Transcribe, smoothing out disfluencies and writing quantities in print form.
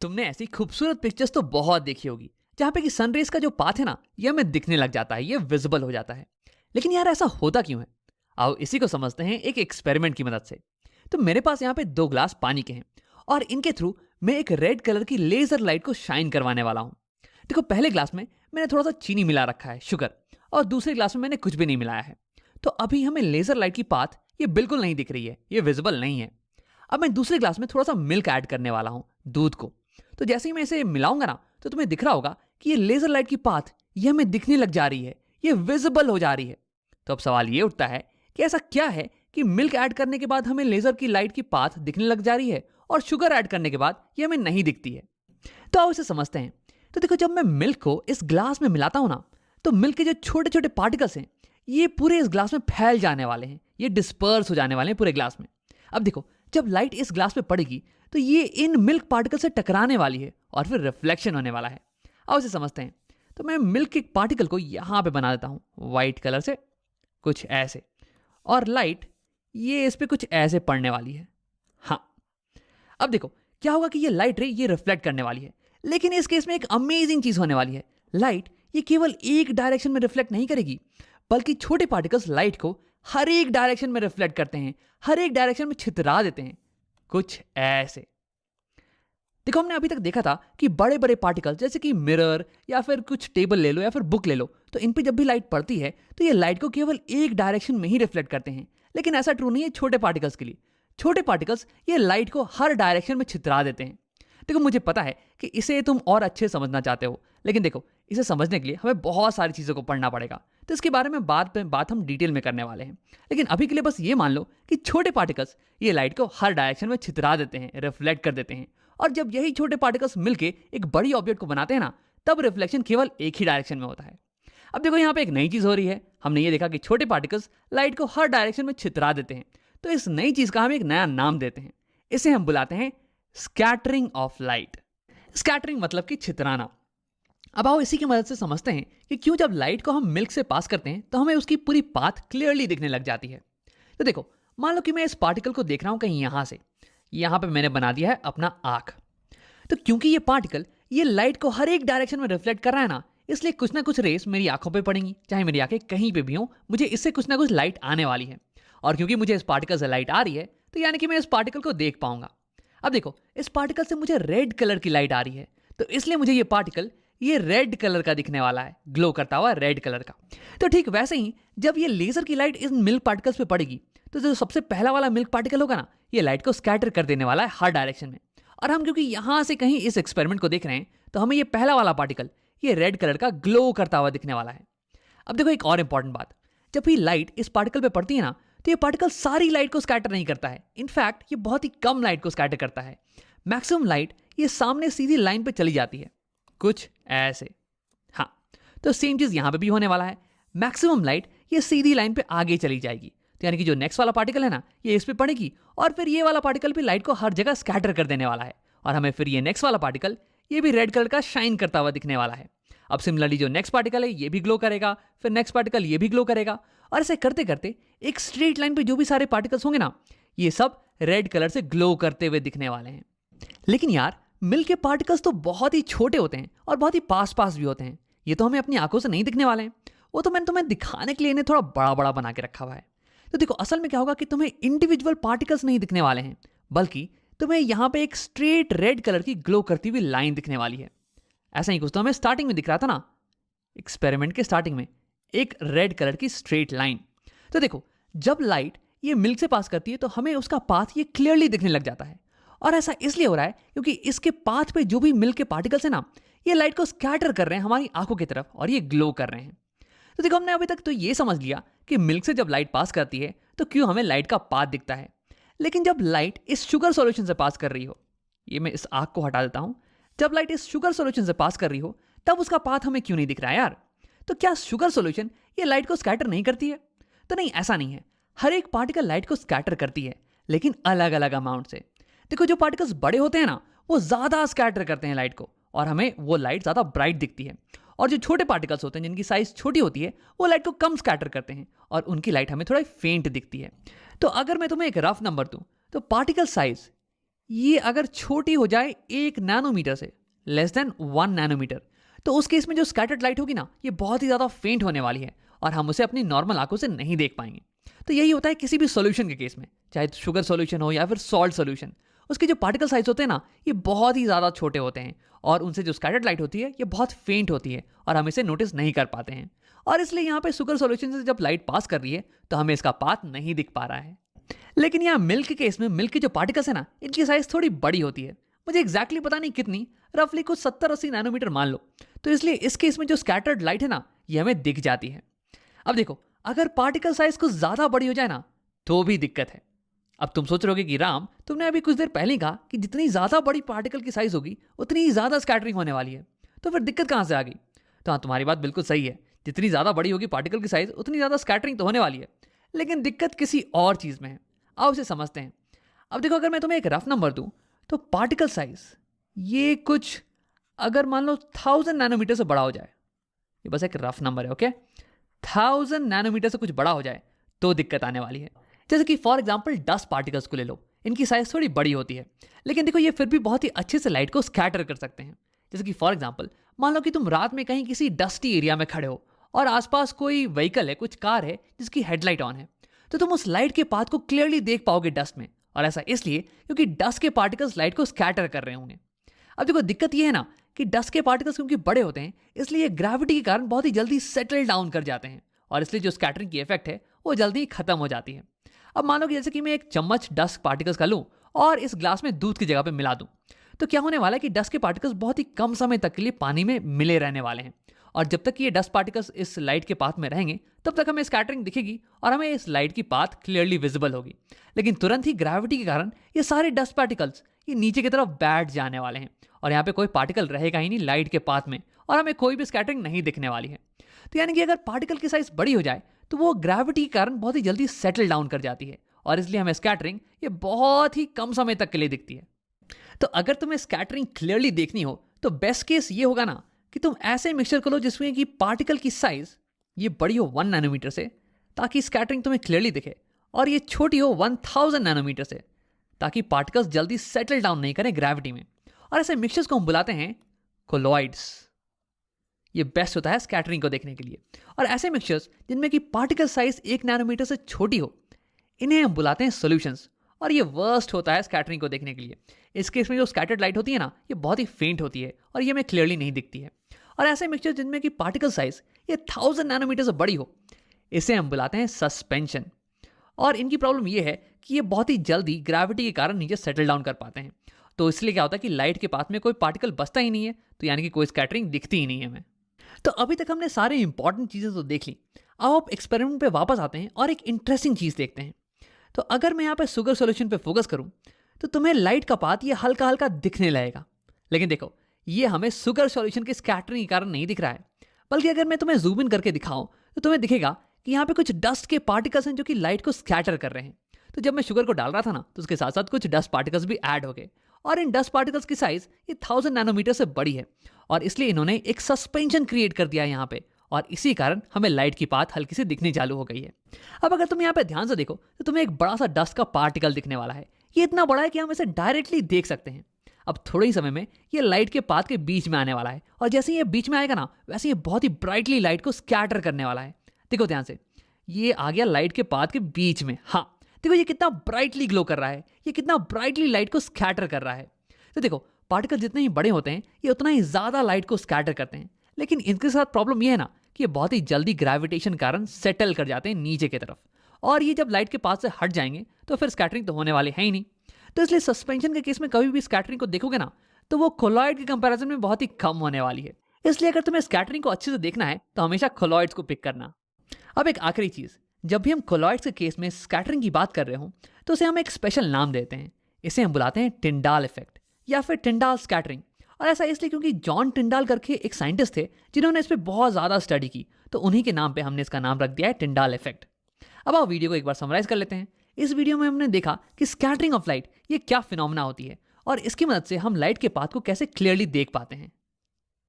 तुमने ऐसी खूबसूरत पिक्चर्स तो बहुत देखी होगी जहाँ पे कि सनरेज का जो पाथ है ना ये हमें दिखने लग जाता है, ये विजिबल हो जाता है। लेकिन यार ऐसा होता क्यों है? आओ इसी को समझते हैं एक एक्सपेरिमेंट की मदद से। तो मेरे पास यहाँ पे 2 ग्लास पानी के हैं और इनके थ्रू मैं एक रेड कलर की लेजर लाइट को शाइन करवाने वाला हूँ। देखो, पहले ग्लास में मैंने थोड़ा सा चीनी मिला रखा है, शुगर, और दूसरे ग्लास में मैंने कुछ भी नहीं मिलाया है। तो अभी हमें लेजर लाइट की पाथ ये बिल्कुल नहीं दिख रही है, ये विजिबल नहीं है। अब मैं दूसरे ग्लास में थोड़ा सा मिल्क ऐड करने वाला हूँ, दूध को। तो जैसे ही मैं इसे मिलाऊंगा ना तो तुम्हें दिख रहा होगा कि ये लेजर लाइट की पाथ ये हमें दिखने लग जा रही है, ये विजिबल हो जा रही है। तो अब सवाल ये उठता है कि ऐसा क्या है कि मिल्क ऐड करने के बाद हमें लेजर की लाइट की पाथ दिखने लग जा रही है और शुगर ऐड करने के बाद ये हमें नहीं दिखती है। तो आओ इसे समझते हैं। तो देखो, जब मैं मिल्क को इस ग्लास में मिलाता हूं ना तो मिल्क के जो छोटे छोटे पार्टिकल्स हैं ये पूरे इस ग्लास में फैल जाने वाले हैं, ये डिस्पर्स हो जाने वाले हैं पूरे ग्लास में। अब देखो, जब लाइट इस ग्लास पे पड़ेगी तो ये इन मिल्क पार्टिकल से टकराने वाली है और फिर रिफ्लेक्शन होने वाला है। आओ इसे समझते हैं। तो मैं मिल्क के पार्टिकल को यहां पे बना देता हूं व्हाइट कलर से, कुछ ऐसे, और लाइट ये इस पे कुछ ऐसे पड़ने वाली है। हाँ, अब देखो क्या होगा कि ये लाइट रे ये रिफ्लेक्ट करने वाली है। लेकिन इस केस में एक अमेजिंग चीज होने वाली है। लाइट ये केवल एक डायरेक्शन में रिफ्लेक्ट नहीं करेगी, बल्कि छोटे पार्टिकल्स लाइट को हर एक डायरेक्शन में रिफ्लेक्ट करते हैं, हर एक डायरेक्शन में छितरा देते हैं, कुछ ऐसे। देखो, हमने अभी तक देखा था कि बड़े बड़े पार्टिकल्स जैसे कि मिरर या फिर कुछ टेबल ले लो या फिर बुक ले लो, तो इन पे जब भी लाइट पड़ती है तो ये लाइट को केवल एक डायरेक्शन में ही रिफ्लेक्ट करते हैं। लेकिन ऐसा ट्रू नहीं है छोटे पार्टिकल्स के लिए। छोटे पार्टिकल्स ये लाइट को हर डायरेक्शन में छितरा देते हैं। देखो, मुझे पता है कि इसे तुम और अच्छे समझना चाहते हो, लेकिन देखो इसे समझने के लिए हमें बहुत सारी चीज़ों को पढ़ना पड़ेगा। तो इसके बारे में बात हम डिटेल में करने वाले हैं। लेकिन अभी के लिए बस ये मान लो कि छोटे पार्टिकल्स ये लाइट को हर डायरेक्शन में छितरा देते हैं, रिफ्लेक्ट कर देते हैं। और जब यही छोटे पार्टिकल्स मिलकर एक बड़ी ऑब्जेक्ट को बनाते हैं ना, तब रिफ्लेक्शन केवल एक ही डायरेक्शन में होता है। अब देखो, यहाँ पे एक नई चीज़ हो रही है। हमने ये देखा कि छोटे पार्टिकल्स लाइट को हर डायरेक्शन में छितरा देते हैं। तो इस नई चीज़ का हम एक नया नाम देते हैं। इसे हम बुलाते हैं स्कैटरिंग ऑफ लाइट। स्कैटरिंग मतलब कि छितराना। अब आओ इसी की मदद से समझते हैं कि क्यों जब लाइट को हम मिल्क से पास करते हैं तो हमें उसकी पूरी पाथ क्लियरली दिखने लग जाती है। तो देखो, मान लो कि मैं इस पार्टिकल को देख रहा हूं कहीं यहां से। यहां पे मैंने बना दिया है अपना आंख। तो क्योंकि ये पार्टिकल ये लाइट को हर एक डायरेक्शन में रिफ्लेक्ट कर रहा है ना, इसलिए कुछ ना कुछ रेस मेरी आंखों पे पड़ेंगी। चाहे मेरी आंखें कहीं पे भी हों, मुझे इससे कुछ ना कुछ लाइट आने वाली है। और क्योंकि मुझे इस पार्टिकल से लाइट आ रही है तो यानी कि मैं इस पार्टिकल को देख पाऊंगा। अब देखो, इस पार्टिकल से मुझे रेड कलर की लाइट आ रही है, तो इसलिए मुझे ये पार्टिकल ये रेड कलर का दिखने वाला है, ग्लो करता हुआ रेड कलर का। तो ठीक वैसे ही जब ये लेजर की लाइट इन मिल्क पार्टिकल्स पे पड़ेगी तो जो सबसे पहला वाला मिल्क पार्टिकल होगा ना, ये लाइट को स्कैटर कर देने वाला है हर डायरेक्शन में। और हम क्योंकि यहां से कहीं इस एक्सपेरिमेंट को देख रहे हैं तो हमें ये पहला वाला पार्टिकल ये रेड कलर का ग्लो करता हुआ दिखने वाला है। अब देखो एक और इंपॉर्टेंट बात, जब भी लाइट इस पार्टिकल पे पड़ती है ना तो ये पार्टिकल सारी लाइट को स्कैटर नहीं करता है। इनफैक्ट ये बहुत ही कम लाइट को स्कैटर करता है। मैक्सिमम लाइट ये सामने सीधी लाइन पे चली जाती है, कुछ ऐसे। हाँ, तो सेम चीज यहां पे भी होने वाला है। मैक्सिमम लाइट ये सीधी लाइन पे आगे चली जाएगी। तो यानी कि जो नेक्स्ट वाला पार्टिकल है ना, ये इस पे पड़ेगी और फिर ये वाला पार्टिकल भी लाइट को हर जगह स्कैटर कर देने वाला है। और हमें फिर ये नेक्स्ट वाला पार्टिकल ये भी रेड कलर का शाइन करता हुआ दिखने वाला है। अब सिमिलरली जो नेक्स्ट पार्टिकल है ये भी ग्लो करेगा, फिर नेक्स्ट पार्टिकल ये भी ग्लो करेगा। और ऐसे करते करते एक स्ट्रेट लाइन पे जो भी सारे पार्टिकल्स होंगे ना, ये सब रेड कलर से ग्लो करते हुए दिखने वाले हैं। लेकिन यार, मिल्क के पार्टिकल्स तो बहुत ही छोटे होते हैं और बहुत ही पास पास भी होते हैं। ये तो हमें अपनी आंखों से नहीं दिखने वाले हैं। वो तो मैंने तुम्हें दिखाने के लिए इन्हें थोड़ा बड़ा बड़ा बना के रखा हुआ है। तो देखो, असल में क्या होगा कि तुम्हें इंडिविजुअल पार्टिकल्स नहीं दिखने वाले हैं, बल्कि तुम्हें यहां पे एक स्ट्रेट रेड कलर की ग्लो करती हुई लाइन दिखने वाली है। ऐसा ही कुछ तो हमें स्टार्टिंग में दिख रहा था ना, एक्सपेरिमेंट के स्टार्टिंग में एक रेड कलर की स्ट्रेट लाइन। तो देखो, जब लाइट ये मिल्क से पास करती है तो हमें उसका पाथ ये क्लियरली दिखने लग जाता है। और ऐसा इसलिए हो रहा है क्योंकि इसके पाथ पे जो भी मिल्क के पार्टिकल्स हैं ना, ये लाइट को स्कैटर कर रहे हैं हमारी आंखों की तरफ और ये ग्लो कर रहे हैं। तो देखो, हमने अभी तक तो ये समझ लिया कि मिल्क से जब लाइट पास करती है तो क्यों हमें लाइट का पाथ दिखता है। लेकिन जब लाइट इस शुगर सॉल्यूशन से पास कर रही हो, ये मैं इस आग को हटा देता हूं, जब लाइट इस शुगर सॉल्यूशन से पास कर रही हो तब उसका पाथ हमें क्यों नहीं दिख रहा है यार? तो क्या शुगर सॉल्यूशन ये लाइट को स्कैटर नहीं करती है? तो नहीं, ऐसा नहीं है। हर एक पार्टिकल लाइट को स्कैटर करती है, लेकिन अलग अलग अमाउंट से। देखो, जो पार्टिकल्स बड़े होते हैं ना, वो ज्यादा स्कैटर करते हैं लाइट को और हमें वो लाइट ज्यादा ब्राइट दिखती है। और जो छोटे पार्टिकल्स होते हैं जिनकी साइज छोटी होती है, वो लाइट को कम स्कैटर करते हैं और उनकी लाइट हमें थोड़ा फेंट दिखती है। तो अगर मैं तुम्हें एक रफ नंबर दूं तो पार्टिकल साइज ये अगर छोटी हो जाए 1 नैनोमीटर से, लेस देन 1 नैनोमीटर, तो उस केस में जो स्कैटर्ड लाइट होगी ना, ये बहुत ही ज़्यादा फेंट होने वाली है और हम उसे अपनी नॉर्मल आंखों से नहीं देख पाएंगे। तो यही होता है किसी भी सॉल्यूशन के केस में, चाहे शुगर सॉल्यूशन हो या फिर सॉल्ट सॉल्यूशन। उसके जो पार्टिकल साइज होते हैं ना, ये बहुत ही ज़्यादा छोटे होते हैं और उनसे जो स्कैटर्ड लाइट होती है ये बहुत फेंट होती है और हम इसे नोटिस नहीं कर पाते हैं। और इसलिए यहाँ पे शुगर सॉल्यूशन से जब लाइट पास कर रही है तो हमें इसका पाथ नहीं दिख पा रहा है। लेकिन यहाँ मिल्क के केस में मिल्क के जो पार्टिकल्स है ना, इनकी साइज थोड़ी बड़ी होती है। मुझे एग्जैक्टली पता नहीं कितनी, रफली कुछ 70-80 नैनोमीटर मान लो। तो इसलिए इस केस में जो स्कैटर्ड लाइट है ना, ये हमें दिख जाती है। अब देखो, अगर पार्टिकल साइज कुछ ज्यादा बड़ी हो जाए ना, तो भी दिक्कत है। अब तुम सोच रहोगे कि राम, तुमने अभी कुछ देर पहले ही कहा कि जितनी ज्यादा बड़ी पार्टिकल की साइज होगी उतनी ही ज्यादा स्कैटरिंग होने वाली है, तो फिर दिक्कत कहां से आ गई? तो हाँ, तुम्हारी बात बिल्कुल सही है। जितनी ज्यादा बड़ी होगी पार्टिकल की साइज उतनी ज्यादा स्कैटरिंग तो होने वाली है, लेकिन दिक्कत किसी और चीज में है। आओ उसे समझते हैं। अब देखो, अगर मैं तुम्हें एक रफ नंबर दूं तो पार्टिकल साइज ये कुछ, अगर मान लो 1000 नैनोमीटर से बड़ा हो जाए, ये बस एक रफ नंबर है, ओके, 1000 नैनोमीटर से कुछ बड़ा हो जाए तो दिक्कत आने वाली है। जैसे कि फॉर एग्जांपल डस्ट पार्टिकल्स को ले लो, इनकी साइज थोड़ी बड़ी होती है, लेकिन देखो ये फिर भी बहुत ही अच्छे से लाइट को स्कैटर कर सकते हैं। जैसे कि फॉर एग्जांपल मान लो कि तुम रात में कहीं किसी डस्टी एरिया में खड़े हो और आसपास कोई व्हीकल है, कुछ कार है जिसकी हेडलाइट ऑन है, तो तुम उस लाइट के पाथ को क्लियरली देख पाओगे डस्ट में। और ऐसा इसलिए क्योंकि डस्ट के पार्टिकल्स लाइट को स्कैटर कर रहे होंगे। अब देखो, दिक्कत ये है ना कि डस्ट के पार्टिकल्स क्योंकि बड़े होते हैं, इसलिए ग्रेविटी के कारण बहुत ही जल्दी सेटल डाउन कर जाते हैं और इसलिए जो स्कैटरिंग की इफेक्ट है वो जल्दी खत्म हो जाती है। अब मानो कि जैसे कि मैं एक चम्मच डस्ट पार्टिकल्स का लूं और इस ग्लास में दूध की जगह पे मिला दूं, तो क्या होने वाला है कि डस्ट के पार्टिकल्स बहुत ही कम समय तक के लिए पानी में मिले रहने वाले हैं। और जब तक ये डस्ट पार्टिकल्स इस लाइट के पाथ में रहेंगे तब तक हमें स्कैटरिंग दिखेगी और हमें इस लाइट की पाथ क्लियरली विजिबल होगी। लेकिन तुरंत ही ग्रेविटी के कारण ये सारे डस्ट पार्टिकल्स ये नीचे की तरफ बैठ जाने वाले हैं और यहाँ पे कोई पार्टिकल रहेगा ही नहीं लाइट के पाथ में और हमें कोई भी स्कैटरिंग नहीं दिखने वाली है। तो यानी कि अगर पार्टिकल की साइज बड़ी हो जाए तो वो ग्रेविटी के कारण बहुत ही जल्दी सेटल डाउन कर जाती है और इसलिए हमें स्कैटरिंग ये बहुत ही कम समय तक के लिए दिखती है। तो अगर तुम्हें स्कैटरिंग क्लियरली देखनी हो तो बेस्ट केस ये होगा ना कि तुम ऐसे मिक्सचर करो जिसमें कि पार्टिकल की साइज ये बड़ी हो 1 नैनोमीटर से, ताकि स्कैटरिंग तुम्हें क्लियरली दिखे, और ये छोटी हो 1000 नैनोमीटर से, ताकि पार्टिकल्स जल्दी सेटल डाउन नहीं करें ग्रेविटी में। और ऐसे मिक्सचर्स को हम बुलाते हैं कोलॉइड्स। ये बेस्ट होता है स्कैटरिंग को देखने के लिए। और ऐसे मिक्सचर्स जिनमें कि पार्टिकल साइज 1 नैनोमीटर से छोटी हो, इन्हें हम बुलाते हैं सॉल्यूशंस। और ये वर्स्ट होता है स्कैटरिंग को देखने के लिए। इस केस में जो स्कैटर्ड लाइट होती है ना, ये बहुत ही फेंट होती है और ये हमें क्लियरली नहीं दिखती है। और ऐसे मिक्सचर जिनमें कि पार्टिकल साइज ये 1000 नैनोमीटर से बड़ी हो, इसे हम बुलाते हैं सस्पेंशन। और इनकी प्रॉब्लम ये है कि ये बहुत ही जल्दी ग्रेविटी के कारण नीचे सेटल डाउन कर पाते हैं। तो इसलिए क्या होता है कि लाइट के पाथ में कोई पार्टिकल बचता ही नहीं है, तो यानी कि कोई स्कैटरिंग दिखती ही नहीं है हमें। तो अभी तक हमने सारे इंपॉर्टेंट चीज़ें तो देख ली। अब आप एक्सपेरिमेंट पे वापस आते हैं और एक इंटरेस्टिंग चीज़ देखते हैं। तो अगर मैं यहाँ पे शुगर सॉल्यूशन पे फोकस करूँ तो तुम्हें लाइट का पाथ ये हल्का हल्का दिखने लगेगा। लेकिन देखो, ये हमें शुगर सॉल्यूशन के स्कैटरिंग के कारण नहीं दिख रहा है, बल्कि अगर मैं तुम्हें जूम इन करके दिखाऊं तो तुम्हें दिखेगा कि यहाँ पे कुछ डस्ट के पार्टिकल्स हैं जो कि लाइट को स्कैटर कर रहे हैं। तो जब मैं शुगर को डाल रहा था ना, तो उसके साथ साथ कुछ डस्ट पार्टिकल्स भी ऐड हो गए और इन डस्ट पार्टिकल्स की साइज ये 1000 नैनोमीटर से बड़ी है और इसलिए इन्होंने एक सस्पेंशन क्रिएट कर दिया है यहाँ पे, और इसी कारण हमें लाइट की पाथ हल्की सी दिखनी चालू हो गई है। अब अगर तुम यहाँ पे ध्यान से देखो तो तुम्हें एक बड़ा सा डस्ट का पार्टिकल दिखने वाला है। ये इतना बड़ा है कि हम इसे डायरेक्टली देख सकते हैं। अब थोड़े ही समय में ये लाइट के पाथ के बीच में आने वाला है और जैसे ये बीच में आएगा ना, वैसे ये बहुत ही ब्राइटली लाइट को स्कैटर करने वाला है। देखो ध्यान से, ये आ गया लाइट के पाथ के बीच में। हाँ देखो, ये कितना ब्राइटली ग्लो कर रहा है, ये कितना ब्राइटली लाइट को स्कैटर कर रहा है। तो देखो, पार्टिकल जितने ही बड़े होते हैं ये उतना ही ज्यादा लाइट को स्कैटर करते हैं, लेकिन इनके साथ प्रॉब्लम ये है ना कि ये बहुत ही जल्दी ग्रेविटेशन कारण सेटल कर जाते हैं नीचे की तरफ, और ये जब लाइट के पास से हट जाएंगे तो फिर स्कैटरिंग तो होने वाली है ही नहीं। तो इसलिए सस्पेंशन के केस में कभी भी स्कैटरिंग को देखोगे ना, तो वो कोलॉइड के कंपैरिजन में बहुत ही कम होने वाली है। इसलिए अगर तुम्हें स्कैटरिंग को अच्छे से देखना है तो हमेशा कोलॉइड्स को पिक करना। अब एक आखिरी चीज, जब भी हम कोलॉइड्स के केस में स्कैटरिंग की बात कर रहे हो तो उसे हम एक स्पेशल नाम देते हैं। इसे हम बुलाते हैं टिंडाल इफेक्ट या फिर टिंडाल स्कैटरिंग। और ऐसा इसलिए क्योंकि जॉन टिंडाल करके एक साइंटिस्ट थे जिन्होंने इस पर बहुत ज़्यादा स्टडी की, तो उन्हीं के नाम पे हमने इसका नाम रख दिया है टिंडाल इफेक्ट। अब आप वीडियो को एक बार समराइज कर लेते हैं। इस वीडियो में हमने देखा कि स्कैटरिंग ऑफ लाइट ये क्या फिनोमेना होती है और इसकी मदद से हम लाइट के पाथ को कैसे क्लियरली देख पाते हैं।